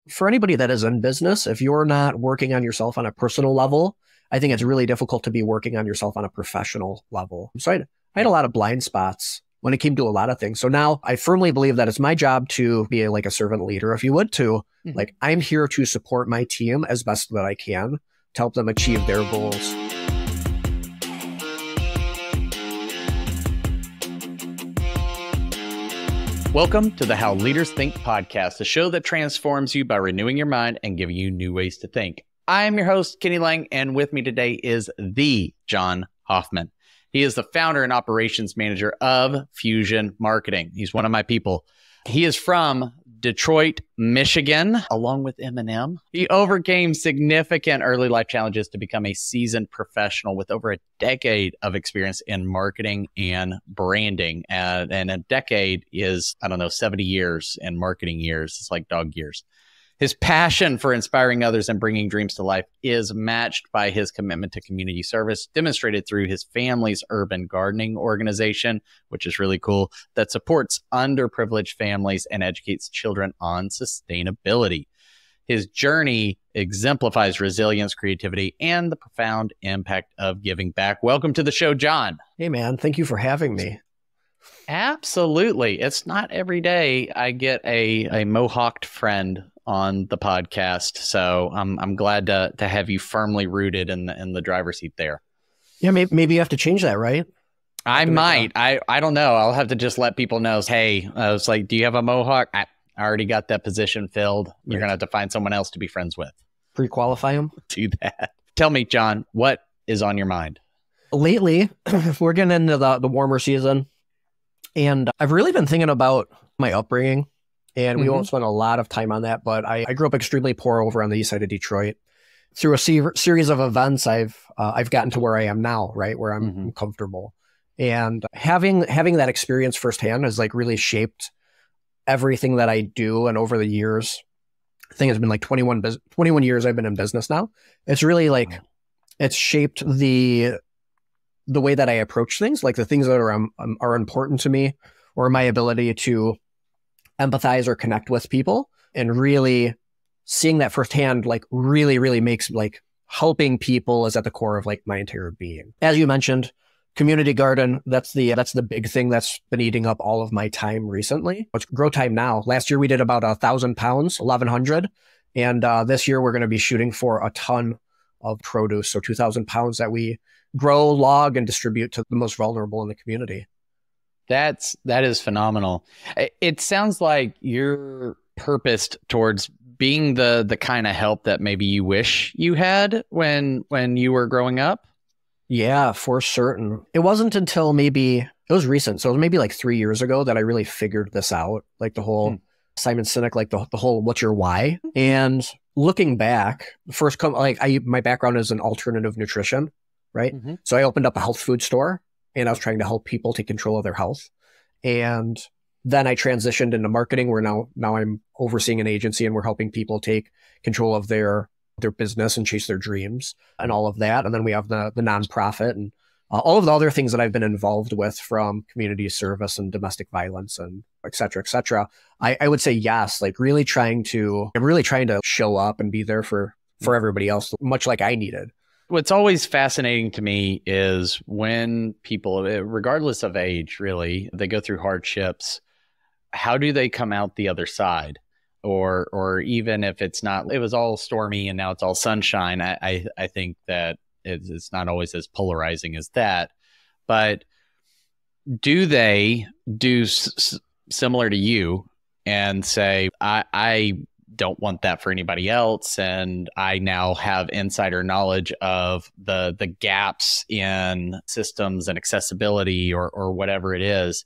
for anybody that is in business, if you're not working on yourself on a personal level, I think it's really difficult to be working on yourself on a professional level. So I had a lot of blind spots when it came to a lot of things. So now I firmly believe that it's my job to be like a servant leader, if you would, to like, I'm here to support my team as best that I can to help them achieve their goals. Welcome to the How Leaders Think podcast, a show that transforms you by renewing your mind and giving you new ways to think. I am your host, Kenny Lange, and with me today is the John Hofmann. He is the founder and operations manager of Fusion Marketing. He's one of my people. He is from Detroit, Michigan, along with Eminem. He overcame significant early life challenges to become a seasoned professional with over a decade of experience in marketing and branding. And a decade is, 70 years in marketing years. It's like dog years. His passion for inspiring others and bringing dreams to life is matched by his commitment to community service, demonstrated through his family's urban gardening organization, which is really cool, that supports underprivileged families and educates children on sustainability. His journey exemplifies resilience, creativity, and the profound impact of giving back. Welcome to the show, John. Hey, man, thank you for having me. Absolutely. It's not every day I get a mohawked friend on the podcast. So I'm glad to have you firmly rooted in the driver's seat there. Yeah, maybe you have to change that, right? I might. I don't know. I'll have to just let people know, hey, I was like, do you have a mohawk? I already got that position filled. You're going to have to find someone else to be friends with. Pre-qualify them? Do that. Tell me, John, what is on your mind? Lately, we're getting into the warmer season. And I've really been thinking about my upbringing. And we won't spend a lot of time on that, but I grew up extremely poor over on the east side of Detroit. Through a series of events, I've gotten to where I am now, right, where I'm comfortable. And having that experience firsthand has like really shaped everything that I do. And over the years, I think it's been like 21 years I've been in business now. It's really like it's shaped the way that I approach things, like the things that are important to me, or my ability to empathize or connect with people, and really seeing that firsthand, like really makes like helping people is at the core of like my entire being. As you mentioned, community garden, that's the big thing that's been eating up all of my time recently. It's grow time now. Last year we did about 1,000 pounds, 1,100. And this year we're going to be shooting for a ton of produce. So 2,000 pounds that we grow, log, and distribute to the most vulnerable in the community. That is phenomenal. It sounds like you're purposed towards being the kind of help that maybe you wish you had when you were growing up. Yeah, for certain. It wasn't until it was recent. So it was maybe like 3 years ago that I really figured this out, like the whole Simon Sinek, like the whole what's your why? And looking back, my background is in alternative nutrition, right? So I opened up a health food store. And I was trying to help people take control of their health. And then I transitioned into marketing, where now I'm overseeing an agency, and we're helping people take control of their business and chase their dreams and all of that. And then we have the nonprofit and all of the other things that I've been involved with, from community service and domestic violence and et cetera, et cetera. I would say yes, like I'm really trying to show up and be there for everybody else, much like I needed. What's always fascinating to me is when people, regardless of age, really, they go through hardships, how do they come out the other side? Or even if it was all stormy and now it's all sunshine, I think that it's not always as polarizing as that. But do they do similar to you and say, I don't want that for anybody else, and I now have insider knowledge of the gaps in systems and accessibility or whatever it is,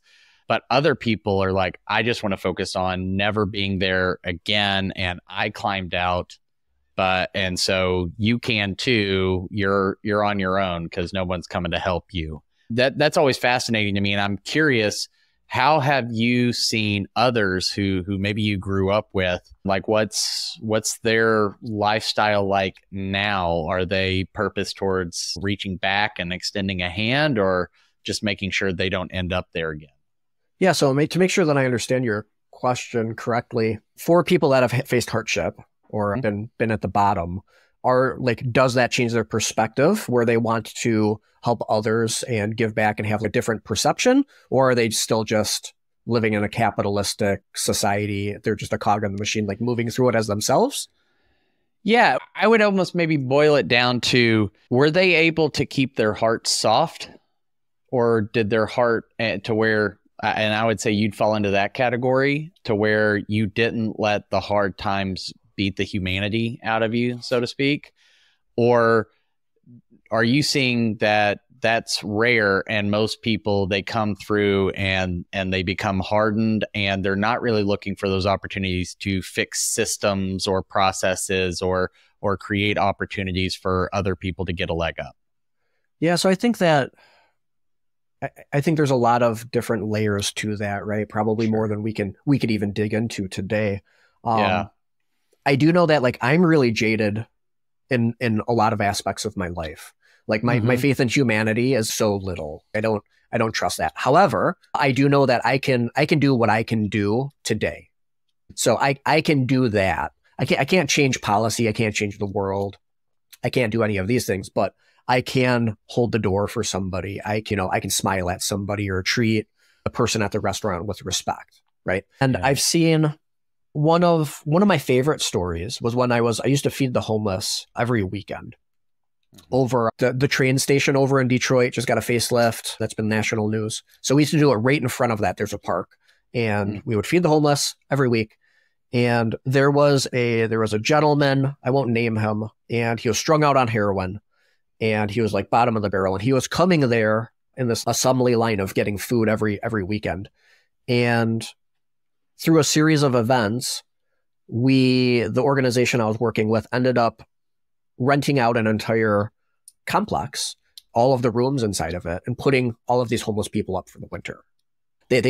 but other people are like, I just want to focus on never being there again, and I climbed out, and so you can too. You're on your own because no one's coming to help you. That's always fascinating to me, and I'm curious, how have you seen others who maybe you grew up with? Like, what's their lifestyle like now? Are they purpose towards reaching back and extending a hand, or just making sure they don't end up there again? Yeah, so to make sure that I understand your question correctly, for people that have faced hardship, or been at the bottom, are like, does that change their perspective where they want to help others and give back and have a different perception? Or are they still just living in a capitalistic society? They're just a cog in the machine, like moving through it as themselves? Yeah, I would almost maybe boil it down to, were they able to keep their heart soft, or did their heart to where, and I would say you'd fall into that category, to where you didn't let the hard times beat the humanity out of you, so to speak? Or are you seeing that that's rare, and most people, they come through and they become hardened, and they're not really looking for those opportunities to fix systems or processes or create opportunities for other people to get a leg up? Yeah, so I think that I think there's a lot of different layers to that, right? Probably more than we could even dig into today. Yeah. I do know that, like, I'm really jaded in a lot of aspects of my life. Like my faith in humanity is so little. I don't trust that. However, I do know that I can do what I can do today. So I can do that. I can't change policy. I can't change the world. I can't do any of these things, but I can hold the door for somebody. I can smile at somebody or treat a person at the restaurant with respect, right? And I've seen one of my favorite stories was when I used to feed the homeless every weekend over the train station over in Detroit. Just got a facelift. That's been national news. So we used to do it right in front of that. There's a park, and we would feed the homeless every week. And there was a gentleman, I won't name him, and he was strung out on heroin, and he was like bottom of the barrel, and he was coming there in this assembly line of getting food every weekend. And through a series of events, the organization I was working with ended up renting out an entire complex, all of the rooms inside of it, and putting all of these homeless people up for the winter. They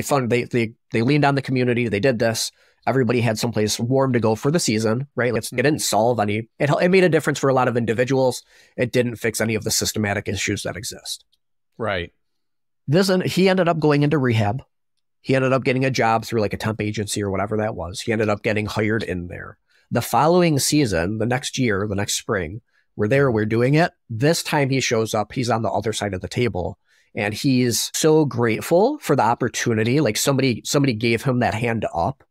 leaned on the community. They did this. Everybody had someplace warm to go for the season, right? It didn't solve any. It made a difference for a lot of individuals. It didn't fix any of the systematic issues that exist. Right. He ended up going into rehab. He ended up getting a job through like a temp agency or whatever that was. He ended up getting hired in there. The following season, the next year, the next spring, we're doing it. This time he shows up, he's on the other side of the table, and he's so grateful for the opportunity. Like somebody gave him that hand up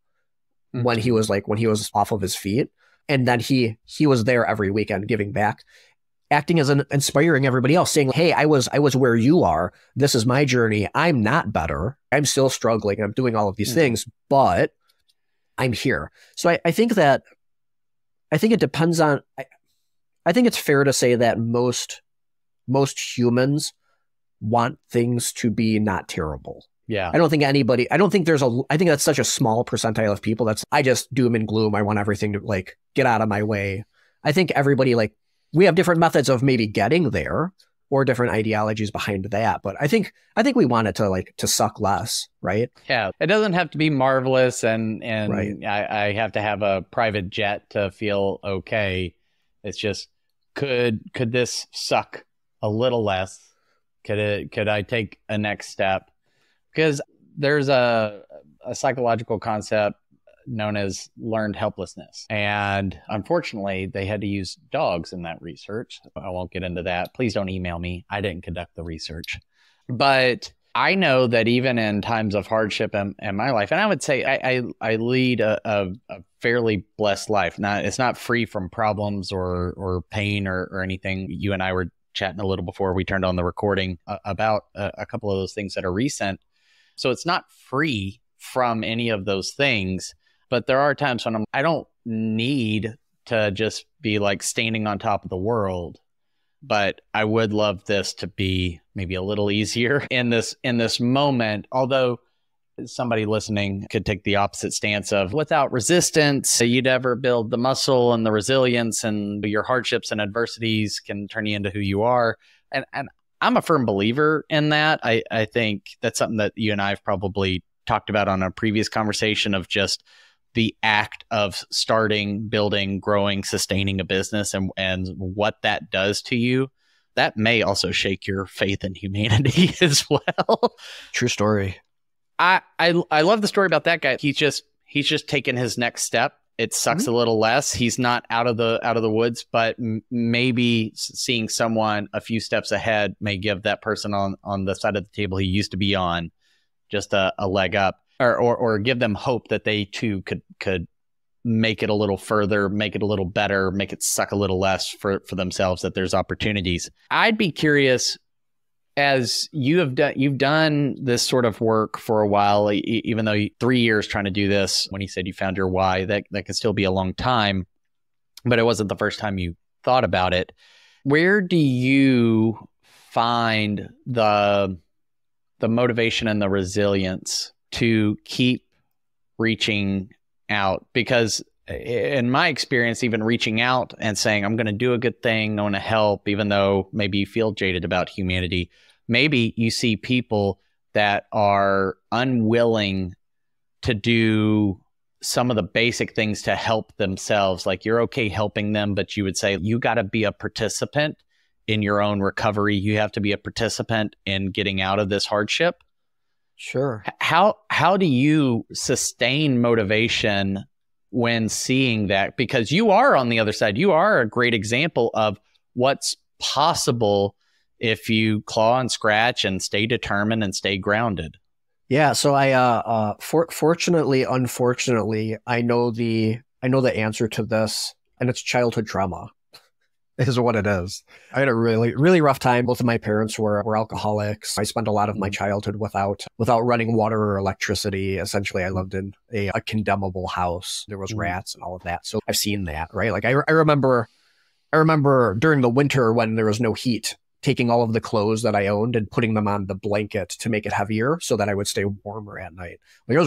when he was off of his feet. And then he was there every weekend giving back, acting as inspiring everybody else, saying, hey, I was where you are. This is my journey. I'm not better. I'm still struggling. I'm doing all of these things, but I'm here. So I think it depends on, I think it's fair to say that most humans want things to be not terrible. Yeah. I think that's such a small percentile of people I just doom and gloom. I want everything to like get out of my way. I think everybody, like, we have different methods of maybe getting there or different ideologies behind that. But I think we want it to suck less, right? Yeah. It doesn't have to be marvelous and right. I have to have a private jet to feel okay. It's just, could this suck a little less? Could I take a next step? Because there's a psychological concept known as learned helplessness. And unfortunately, they had to use dogs in that research. I won't get into that. Please don't email me. I didn't conduct the research. But I know that even in times of hardship in my life, and I would say I lead a fairly blessed life. Now, it's not free from problems or pain or anything. You and I were chatting a little before we turned on the recording about a couple of those things that are recent. So it's not free from any of those things. But there are times when I don't need to just be like standing on top of the world, but I would love this to be maybe a little easier in this moment. Although somebody listening could take the opposite stance of, without resistance, you'd ever build the muscle and the resilience, and your hardships and adversities can turn you into who you are. And I'm a firm believer in that. I think that's something that you and I have probably talked about on a previous conversation of just the act of starting, building, growing, sustaining a business and what that does to you. That may also shake your faith in humanity as well. True story. I love the story about that guy. He's just taken his next step it sucks a little less. He's not out of the woods, but maybe seeing someone a few steps ahead may give that person on the side of the table he used to be on just a leg up, or give them hope that they too could make it a little further, make it a little better, make it suck a little less for themselves, that there's opportunities. I'd be curious, as you've done this sort of work for a while, even though 3 years trying to do this, when you said you found your why, that could still be a long time, but it wasn't the first time you thought about it. Where do you find the motivation and the resilience to keep reaching out? Because in my experience, even reaching out and saying, I'm going to do a good thing, I want to help, even though maybe you feel jaded about humanity, maybe you see people that are unwilling to do some of the basic things to help themselves. Like, you're okay helping them, but you would say you got to be a participant in your own recovery. You have to be a participant in getting out of this hardship. Sure. How do you sustain motivation when seeing that? Because you are on the other side. You are a great example of what's possible if you claw and scratch and stay determined and stay grounded. Yeah. So I, fortunately, unfortunately, I know the answer to this, and it's childhood trauma. Is what it is. I had a really, really rough time. Both of my parents were alcoholics. I spent a lot of my childhood without running water or electricity. Essentially, I lived in a condemnable house. There was rats and all of that. So I've seen that, right? Like I remember during the winter when there was no heat, taking all of the clothes that I owned and putting them on the blanket to make it heavier so that I would stay warmer at night. Like, it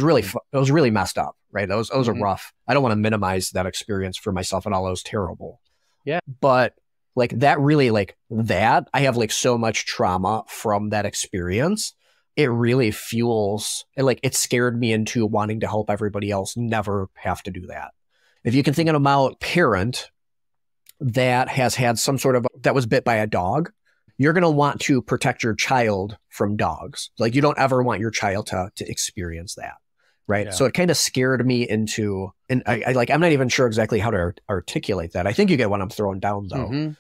was really messed up, right? Those are rough. I don't want to minimize that experience for myself and all. It was terrible. Yeah. But like that really, like that, I have like so much trauma from that experience. It really fuels, it scared me into wanting to help everybody else never have to do that. If you can think about a parent that has had some sort of, that was bit by a dog, you're going to want to protect your child from dogs. Like, you don't ever want your child to experience that. Right. Yeah. So it kind of scared me into, and I'm not even sure exactly how to articulate that. I think you get what I'm throwing down though.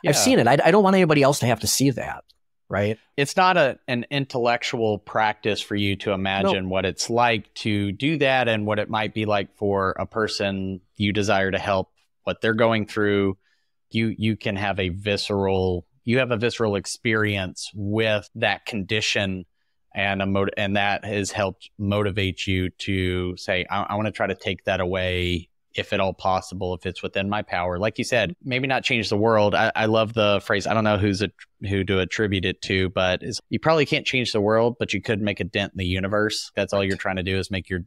I've seen it. I don't want anybody else to have to see that. Right. It's not an intellectual practice for you to imagine what it's like to do that and what it might be like for a person you desire to help, what they're going through. You can have a visceral experience with that condition. And that has helped motivate you to say, I want to try to take that away if at all possible, if it's within my power. Like you said, maybe not change the world. I love the phrase. I don't know who to attribute it to, but you probably can't change the world, but you could make a dent in the universe. That's all you're trying to do, is make your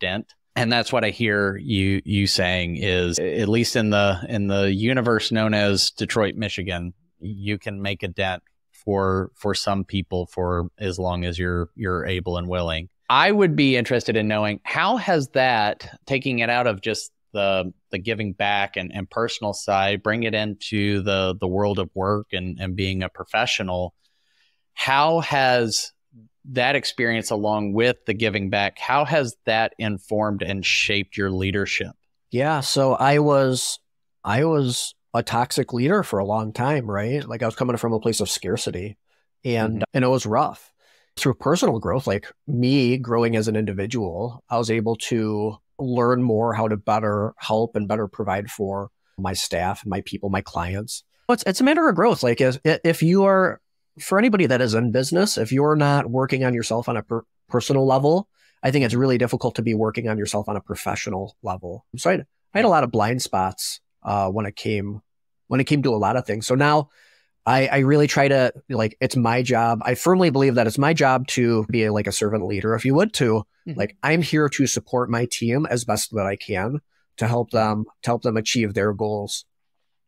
dent. And that's what I hear you saying is, at least in the universe known as Detroit, Michigan, you can make a dent for some people for as long as you're able and willing. I would be interested in knowing, how has that, taking it out of just the giving back and personal side, bring it into the world of work and being a professional, how has that experience, along with the giving back, how has that informed and shaped your leadership? Yeah, so I was a toxic leader for a long time, right? Like, I was coming from a place of scarcity, and it was rough. Through personal growth, like me growing as an individual, I was able to learn more how to better help and better provide for my staff and my people, my clients. It's a matter of growth. Like, if you are, for anybody that is in business, if you're not working on yourself on a personal level, I think it's really difficult to be working on yourself on a professional level. So I had a lot of blind spots when it came to a lot of things. So now I really try to, like, it's my job. I firmly believe that it's my job to be like a servant leader, if you would, to like, I'm here to support my team as best that I can to help them achieve their goals.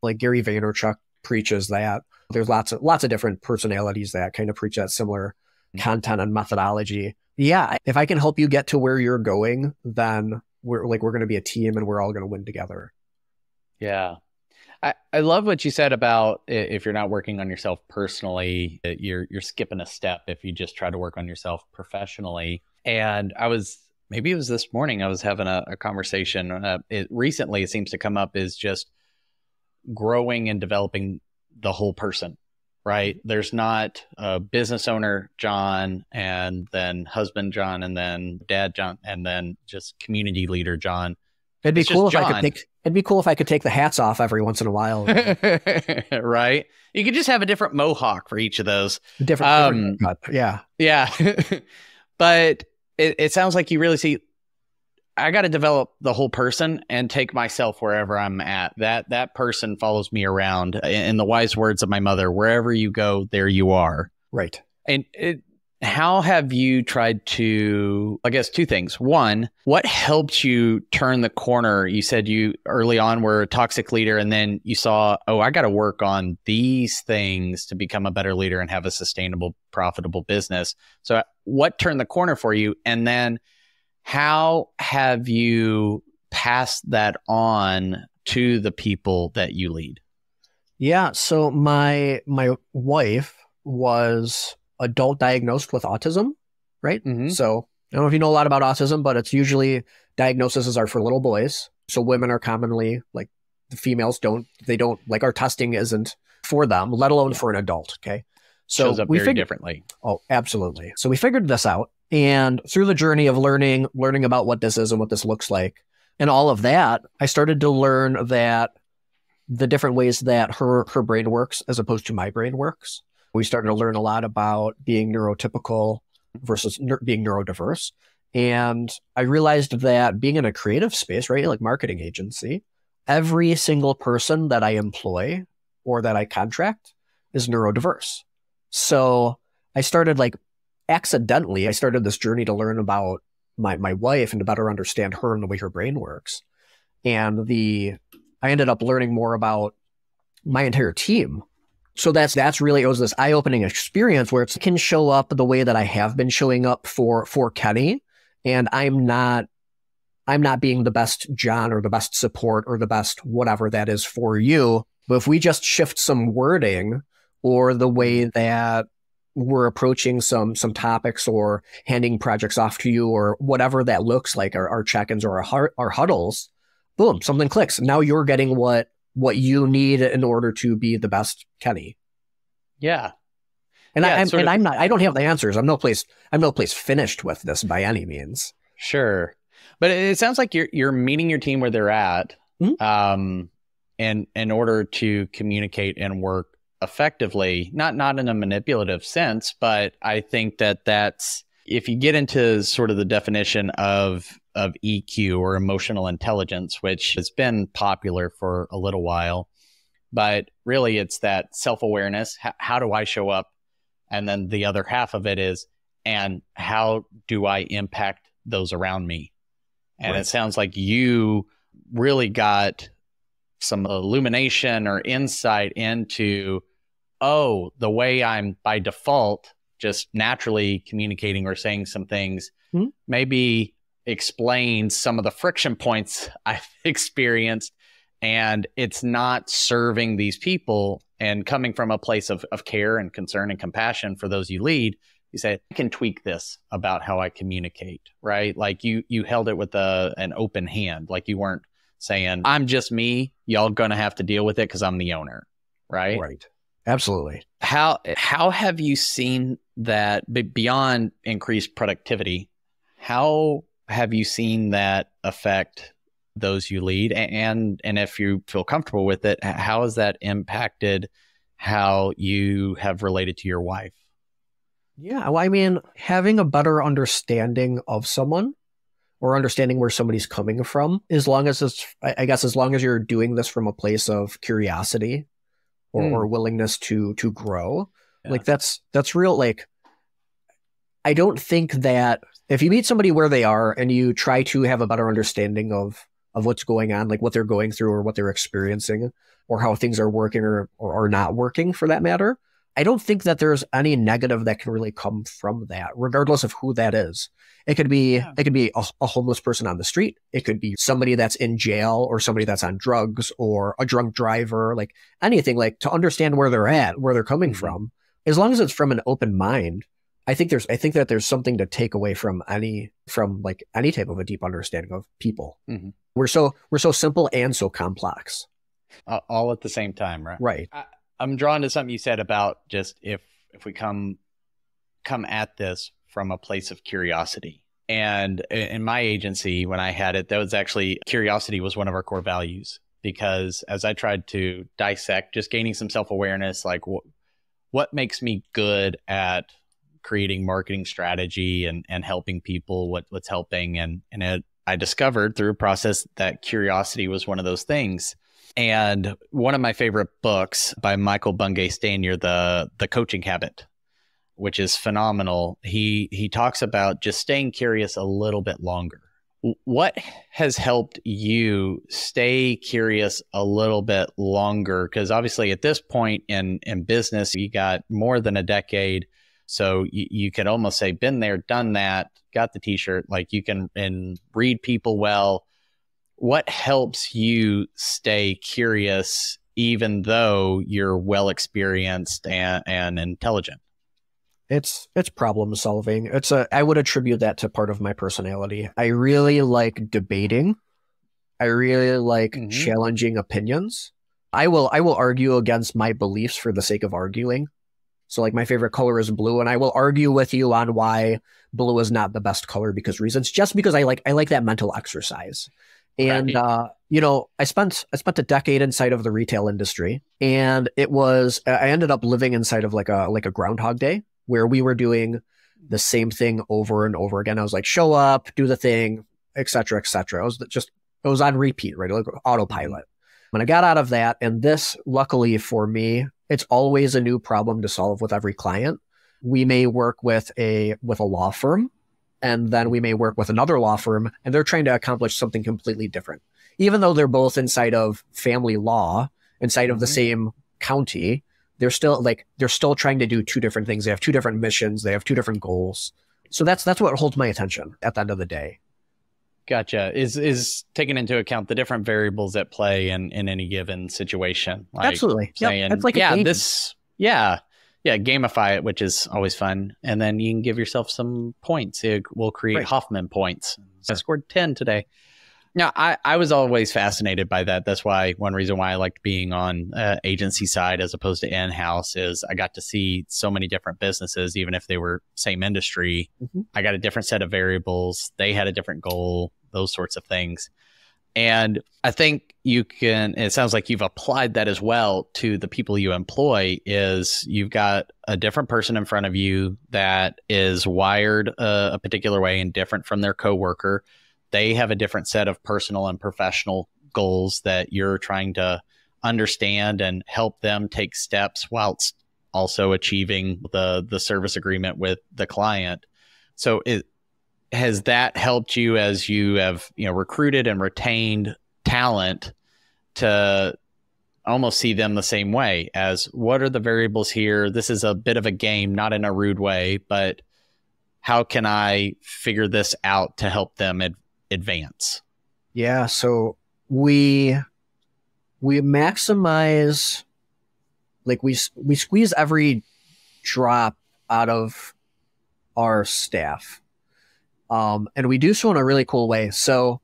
Like Gary Vaynerchuk preaches that. There's lots of different personalities that kind of preach that similar content and methodology. Yeah. If I can help you get to where you're going, then we're going to be a team and we're all going to win together. Yeah. I love what you said about, if you're not working on yourself personally, you're skipping a step if you just try to work on yourself professionally. And I was maybe it was this morning, I was having a conversation. Recently, it seems to come up is just growing and developing the whole person, right? There's not a business owner, John, and then husband, John, and then dad, John, and then just community leader, John. It'd be cool if I could take the hats off every once in a while. Right? You could just have a different mohawk for each of those. Different cut. Yeah. Yeah. But it sounds like you really see, I got to develop the whole person and take myself wherever I'm at. That person follows me around. In the wise words of my mother, wherever you go, there you are. Right. And how have you tried to, I guess, two things. One, what helped you turn the corner? You said you early on were a toxic leader, and then you saw, oh, I got to work on these things to become a better leader and have a sustainable, profitable business. So what turned the corner for you? And then how have you passed that on to the people that you lead? Yeah. So my wife was adult diagnosed with autism, right? Mm-hmm. So I don't know if you know a lot about autism, but it's usually diagnoses are for little boys. So women are commonly like the females don't like our testing isn't for them, let alone for an adult. Okay. So shows up very differently. Oh, absolutely. So we figured this out. And through the journey of learning about what this is and what this looks like and all of that, I started to learn that the different ways that her brain works as opposed to my brain works. We started to learn a lot about being neurotypical versus being neurodiverse. And I realized that being in a creative space, right, like marketing agency, every single person that I employ or that I contract is neurodiverse. So I started accidentally, I started this journey to learn about my wife and to better understand her and the way her brain works. And I ended up learning more about my entire team. So that's really, it was this eye-opening experience where it can show up the way that I have been showing up for Kenny. And I'm not being the best John or the best support or the best whatever that is for you. But if we just shift some wording or the way that we're approaching some topics or handing projects off to you or whatever that looks like, our check-ins or our huddles, boom, something clicks. Now you're getting what you need in order to be the best Kenny. Yeah. And I don't have the answers. I'm no place finished with this by any means. Sure. But it sounds like you're meeting your team where they're at, and in order to communicate and work effectively, not in a manipulative sense, but I think that's, if you get into sort of the definition of EQ or emotional intelligence, which has been popular for a little while, but really it's that self-awareness. How do I show up? And then the other half of it is, and how do I impact those around me? And right. It sounds like you really got some illumination or insight into, oh, the way I'm by default just naturally communicating or saying some things maybe explains some of the friction points I've experienced, and it's not serving these people. And coming from a place of care and concern and compassion for those you lead, you say, I can tweak this about how I communicate, right? Like you held it with an open hand. Like you weren't saying, I'm just me, y'all gonna have to deal with it because I'm the owner, right? Right. Absolutely. How have you seen that beyond increased productivity? How have you seen that affect those you lead? And if you feel comfortable with it, how has that impacted how you have related to your wife? Yeah, well, I mean, having a better understanding of someone or understanding where somebody's coming from, as long as you're doing this from a place of curiosity or willingness to grow, yeah. Like that's real. Like, I don't think that if you meet somebody where they are and you try to have a better understanding of what's going on, like what they're going through or what they're experiencing or how things are working or not working for that matter, I don't think that there's any negative that can really come from that, regardless of who that is. It could be a homeless person on the street. It could be somebody that's in jail or somebody that's on drugs or a drunk driver, like anything, like to understand where they're at, where they're coming from. As long as it's from an open mind, I think that there's something to take away from any type of a deep understanding of people. Mm-hmm. We're so simple and so complex. All at the same time, right? Right. I'm drawn to something you said about just if we come at this from a place of curiosity. And in my agency, when I had it, that was actually, curiosity was one of our core values, because as I tried to dissect, just gaining some self-awareness, like what makes me good at creating marketing strategy and helping people, what's helping. I discovered through a process that curiosity was one of those things. And one of my favorite books by Michael Bungay Stanier, the Coaching Habit, which is phenomenal. He talks about just staying curious a little bit longer. What has helped you stay curious a little bit longer? Because obviously at this point in business, you got more than a decade. So you could almost say, been there, done that, got the t-shirt, like you can and read people well. What helps you stay curious, even though you're well experienced and intelligent? It's problem solving. I would attribute that to part of my personality. I really like debating. I really like challenging opinions. I will argue against my beliefs for the sake of arguing. So like my favorite color is blue, and I will argue with you on why blue is not the best color because I like that mental exercise. And right. I spent a decade inside of the retail industry, and I ended up living inside of like a Groundhog Day, where we were doing the same thing over and over again. I was like, show up, do the thing, et cetera, et cetera. It was on repeat, right? Like autopilot. When I got out of that, and this, luckily for me, it's always a new problem to solve with every client. We may work with a law firm, and then we may work with another law firm, and they're trying to accomplish something completely different. Even though they're both inside of family law, inside of the same county, they're still trying to do two different things. They have two different missions. They have two different goals. So that's what holds my attention at the end of the day. Gotcha. Is taking into account the different variables at play in any given situation. Like absolutely. Saying, it's like gamify it, which is always fun. And then you can give yourself some points. We'll create Hofmann points. So I scored 10 today. Now, I was always fascinated by that. That's one reason why I liked being on agency side as opposed to in-house is I got to see so many different businesses, even if they were same industry. I got a different set of variables. They had a different goal, those sorts of things. And I think it sounds like you've applied that as well to the people you employ. Is you've got a different person in front of you that is wired a particular way and different from their coworker. They have a different set of personal and professional goals that you're trying to understand and help them take steps whilst also achieving the service agreement with the client. So has that helped you as you have recruited and retained talent to almost see them the same way as what are the variables here? This is a bit of a game, not in a rude way, but how can I figure this out to help them advance? Yeah, so we maximize, like we squeeze every drop out of our staff, and we do so in a really cool way. So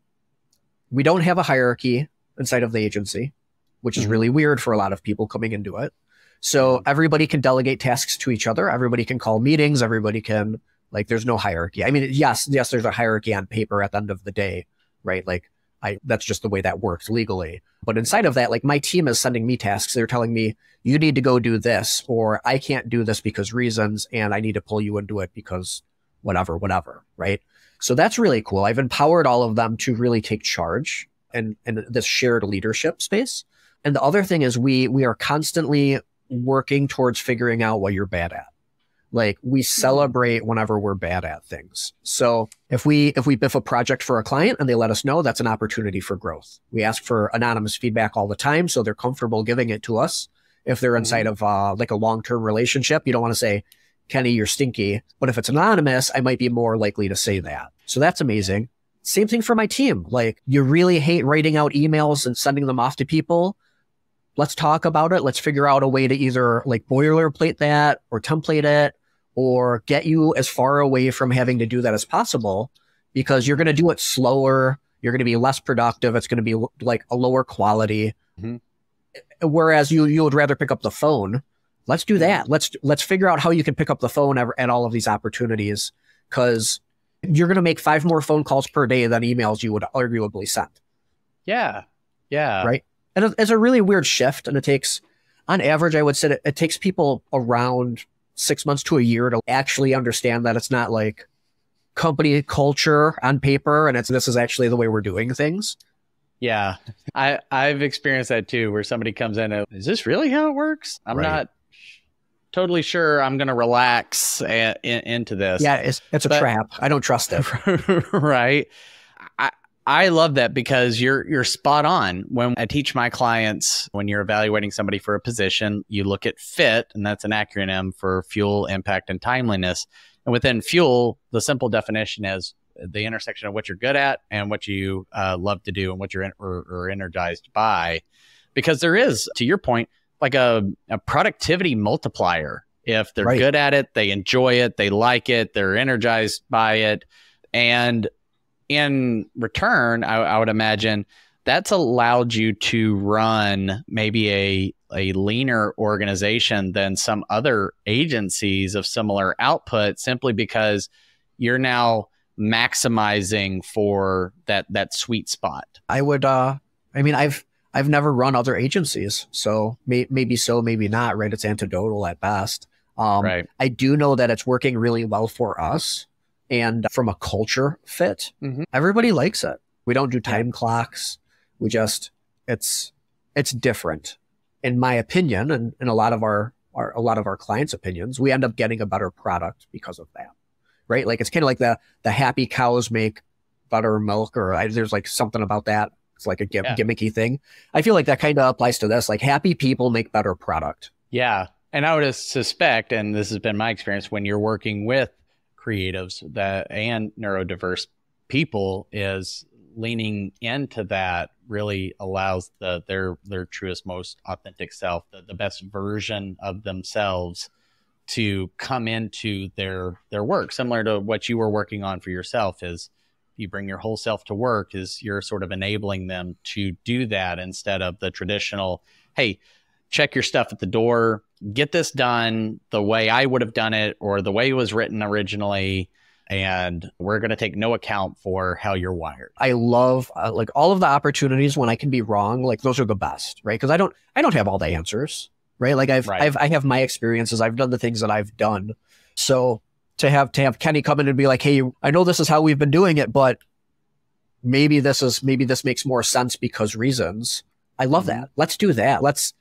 we don't have a hierarchy inside of the agency, which is really weird for a lot of people coming into it. So everybody can delegate tasks to each other. Everybody can call meetings. Everybody can, there's no hierarchy. I mean, yes, there's a hierarchy on paper at the end of the day, right? That's just the way that works legally. But inside of that, my team is sending me tasks. They're telling me, you need to go do this, or I can't do this because reasons, and I need to pull you into it because whatever, right? So that's really cool. I've empowered all of them to really take charge in this shared leadership space. And the other thing is we are constantly working towards figuring out what you're bad at. We celebrate whenever we're bad at things. So if we biff a project for a client and they let us know, that's an opportunity for growth. We ask for anonymous feedback all the time, so they're comfortable giving it to us. If they're inside of a long-term relationship, you don't want to say, Kenny, you're stinky. But if it's anonymous, I might be more likely to say that. So that's amazing. Same thing for my team. You really hate writing out emails and sending them off to people. Let's talk about it. Let's figure out a way to either boilerplate that or template it, or get you as far away from having to do that as possible, because you're going to do it slower. You're going to be less productive. It's going to be like a lower quality. Mm-hmm. Whereas you would rather pick up the phone. Let's do that. Let's figure out how you can pick up the phone at all of these opportunities, because you're going to make 5 more phone calls per day than emails you would arguably send. Yeah. Yeah. Right. And it's a really weird shift. And it takes, on average, I would say it takes people around 6 months to a year to actually understand that it's not like company culture on paper, and this is actually the way we're doing things. Yeah. I've experienced that too, where somebody comes in and, is this really how it works? I'm not totally sure I'm going to relax into this. Yeah, it's a trap. I don't trust it. Right. I love that, because you're spot on. When I teach my clients, when you're evaluating somebody for a position, you look at FIT, and that's an acronym for fuel, impact, and timeliness. And within fuel, the simple definition is the intersection of what you're good at and what you love to do and what you're energized by. Because there is, to your point, like a productivity multiplier. If they're good at it, they enjoy it, they like it, they're energized by it. And in return, I would imagine that's allowed you to run maybe a leaner organization than some other agencies of similar output, simply because you're now maximizing for that sweet spot. I would, I mean, I've never run other agencies, so maybe so, maybe not, right? It's anecdotal at best. Right. I do know that it's working really well for us. And from a culture fit, everybody likes it. We don't do time clocks. We just, it's different. In my opinion, and in a lot of our clients' opinions, we end up getting a better product because of that, right? Like, it's kind of like the happy cows make butter milk, or there's like something about that. It's like a gimmicky thing. I feel like that kind of applies to this. Like, happy people make better product. Yeah. And I would suspect, and this has been my experience when you're working with creatives and neurodiverse people, is leaning into that really allows their truest, most authentic self, the best version of themselves, to come into their work. Similar to what you were working on for yourself, is you bring your whole self to work, is you're sort of enabling them to do that, instead of the traditional, hey, check your stuff at the door, get this done the way I would have done it, or the way it was written originally, and we're going to take no account for how you're wired. I love like all of the opportunities when I can be wrong. Like, those are the best, right? Because I don't have all the answers, right? Like, I have my experiences. I've done the things that I've done. So to have Kenny come in and be like, hey, I know this is how we've been doing it, but maybe this makes more sense because reasons. I love that. Let's do that. Let's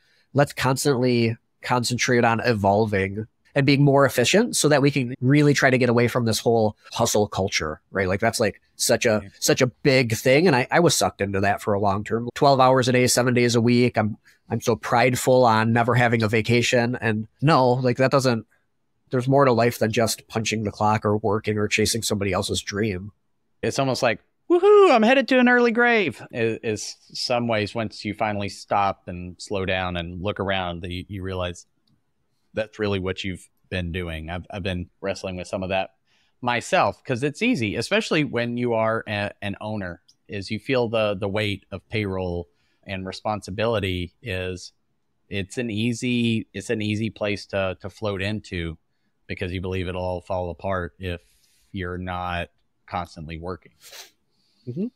constantly concentrate on evolving and being more efficient, so that we can really try to get away from this whole hustle culture, right? Like, that's like such a big thing. And I was sucked into that for a long term, 12 hours a day, 7 days a week. I'm so prideful on never having a vacation. And no, like, there's more to life than just punching the clock or working or chasing somebody else's dream. It's almost like, woohoo, I'm headed to an early grave, is some ways, once you finally stop and slow down and look around, you realize that's really what you've been doing. I've been wrestling with some of that myself, because it's easy, especially when you are an owner, is you feel the weight of payroll and responsibility. It's an easy place to float into, because you believe it'll all fall apart if you're not constantly working. Mm-hmm.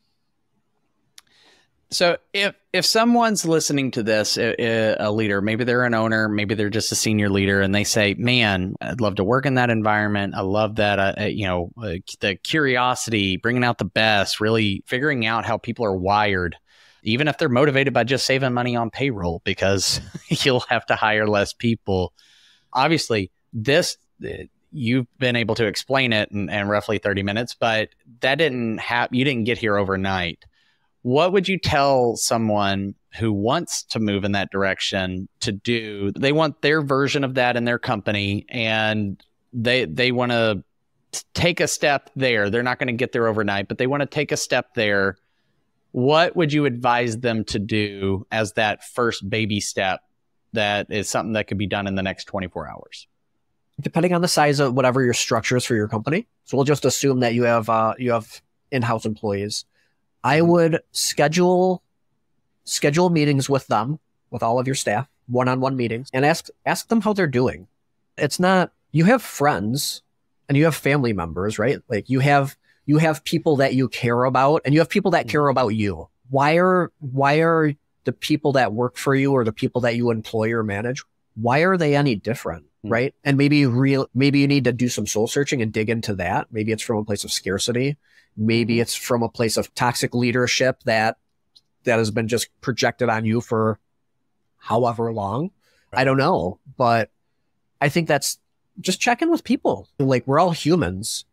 So if someone's listening to this, a leader, maybe they're an owner, maybe they're just a senior leader, and they say, man, I'd love to work in that environment. I love that, the curiosity, bringing out the best, really figuring out how people are wired, even if they're motivated by just saving money on payroll, because you'll have to hire less people. Obviously, you've been able to explain it in roughly 30 minutes, but that you didn't get here overnight. What would you tell someone who wants to move in that direction to do? They want their version of that in their company, and they want to take a step there. They're not going to get there overnight, but they want to take a step there. What would you advise them to do as that first baby step that is something that could be done in the next 24 hours? depending on the size of whatever your structure is for your company. So we'll just assume that you have in-house employees. I would schedule meetings with them, with all of your staff, one-on-one meetings, and ask them how they're doing. It's not, you have friends and you have family members, right? Like you have people that you care about and you have people that care about you. Why are the people that work for you or the people that you employ or manage, why are they any different? Right. And maybe you need to do some soul searching and dig into that. Maybe it's from a place of scarcity. Maybe it's from a place of toxic leadership that has been just projected on you for however long. Right. I don't know, but I think that's just check in with people. Like, we're all humans,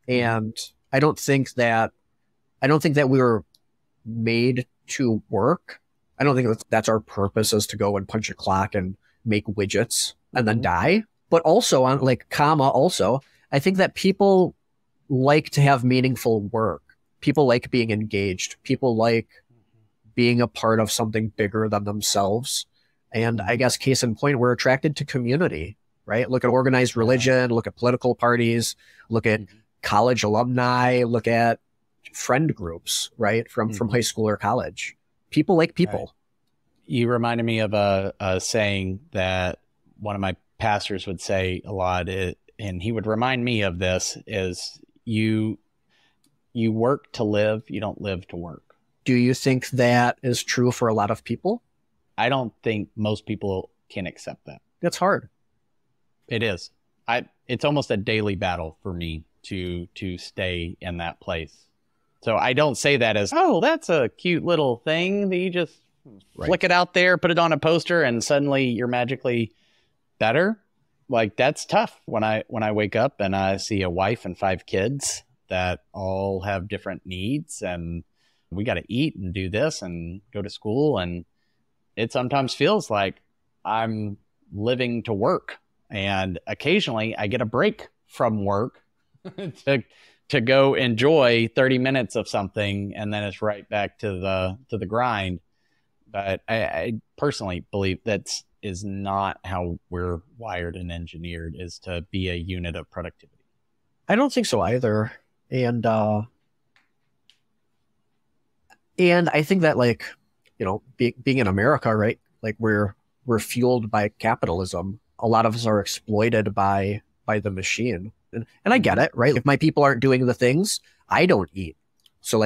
and I don't think that we were made to work. I don't think that's our purpose, is to go and punch a clock and make widgets and then die. But also also, I think that people like to have meaningful work. People like being engaged. People like being a part of something bigger than themselves. And I guess case in point, we're attracted to community, right? Look at organized religion, look at political parties, look at college alumni, look at friend groups, right? From high school or college. People like people. Right. You reminded me of a saying that one of my pastors would say a lot, and he would remind me of this, is you work to live, you don't live to work. Do you think that is true for a lot of people? I don't think most people can accept that. That's hard. It is. It's almost a daily battle for me to stay in that place. So I don't say that as, oh, that's a cute little thing that you just flick it out there, put it on a poster, and suddenly you're magically better. Like, that's tough when I wake up and I see a wife and 5 kids that all have different needs, and we got to eat and do this and go to school. And it sometimes feels like I'm living to work. And occasionally I get a break from work to go enjoy 30 minutes of something, and then it's right back to the grind. But I personally believe that is not how we're wired and engineered, is to be a unit of productivity. I don't think so either. And I think that, like, you know, being in America, right? Like, we're fueled by capitalism. A lot of us are exploited by the machine. And I get it, right? If my people aren't doing the things, I don't eat. So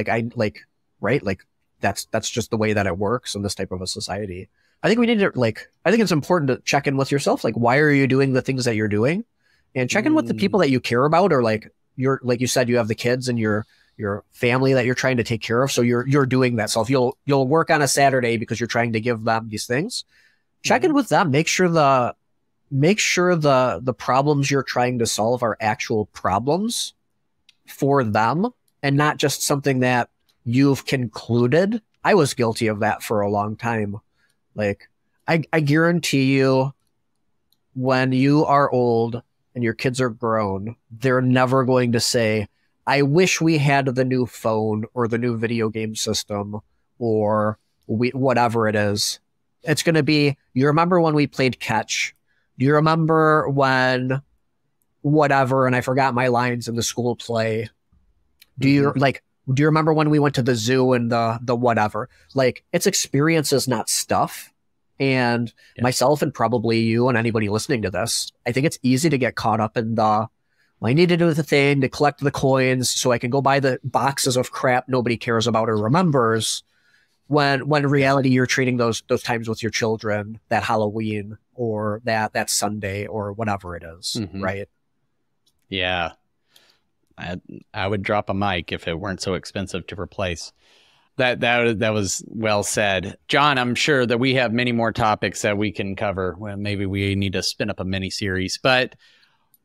that's just the way that it works in this type of a society. I think we need to, I think it's important to check in with yourself. Like, why are you doing the things that you're doing? And check in with the people that you care about, or like you said, you have the kids and your family that you're trying to take care of. So you're doing that. So if you'll work on a Saturday because you're trying to give them these things, check in with them. Make sure the problems you're trying to solve are actual problems for them, and not just something that you've concluded. I was guilty of that for a long time. Like, I guarantee you, when you are old and your kids are grown, they're never going to say, I wish we had the new phone or the new video game system or whatever it is. It's going to be, you remember when we played catch? Do you remember when whatever, and I forgot my lines in the school play? Do you remember when we went to the zoo and the whatever? Like, it's experiences, not stuff. And myself, and probably you and anybody listening to this, I think it's easy to get caught up in I need to do the thing to collect the coins so I can go buy the boxes of crap nobody cares about or remembers. When in reality, you're treating those times with your children, that Halloween or that Sunday or whatever it is, right? Yeah. I would drop a mic if it weren't so expensive to replace. That was well said. John, I'm sure that we have many more topics that we can cover. Well, maybe we need to spin up a mini series. But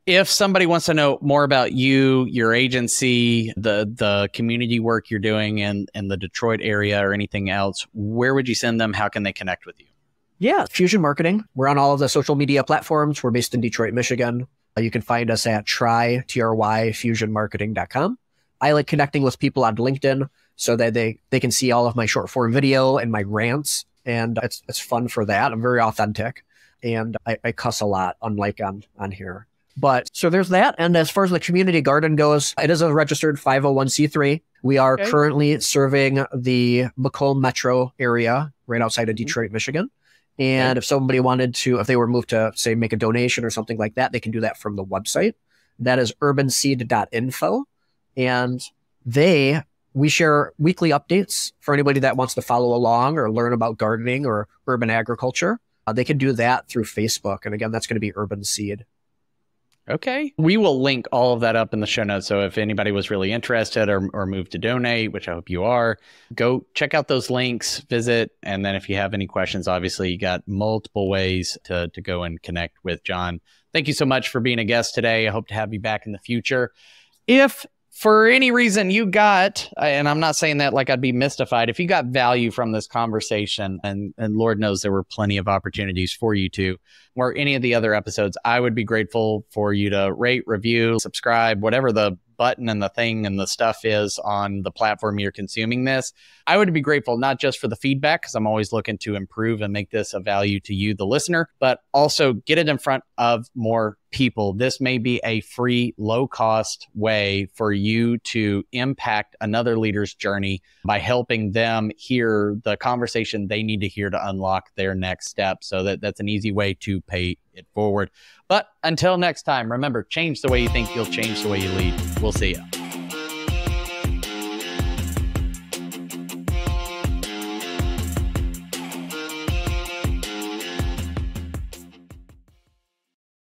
if somebody wants to know more about you, your agency, the community work you're doing in the Detroit area or anything else, where would you send them? How can they connect with you? Yeah, Fusion Marketing. We're on all of the social media platforms. We're based in Detroit, Michigan. You can find us at fusionmarketing.com. I like connecting with people on LinkedIn so that they can see all of my short form video and my rants. And it's fun for that. I'm very authentic, and I cuss a lot, unlike on here. But so there's that. And as far as the community garden goes, it is a registered 501c3. We are currently serving the Macomb metro area right outside of Detroit, Michigan. And if somebody wanted to, if they were moved to, say, make a donation or something like that, they can do that from the website. That is urbanseed.info. And we share weekly updates for anybody that wants to follow along or learn about gardening or urban agriculture. They can do that through Facebook. And again, that's going to be Urban Seed. Okay. We will link all of that up in the show notes. So if anybody was really interested or moved to donate, which I hope you are, go check out those links, visit. And then if you have any questions, obviously you got multiple ways to go and connect with John. Thank you so much for being a guest today. I hope to have you back in the future. If for any reason you got, and I'm not saying that like I'd be mystified, if you got value from this conversation, and Lord knows there were plenty of opportunities for you to, or any of the other episodes, I would be grateful for you to rate, review, subscribe, whatever the button and the thing and the stuff is on the platform you're consuming this. I would be grateful not just for the feedback, because I'm always looking to improve and make this a value to you, the listener, but also get it in front of more people. This may be a free, low-cost way for you to impact another leader's journey by helping them hear the conversation they need to hear to unlock their next step. So that's an easy way to pay it forward. But until next time, remember, change the way you think, you'll change the way you lead. We'll see you.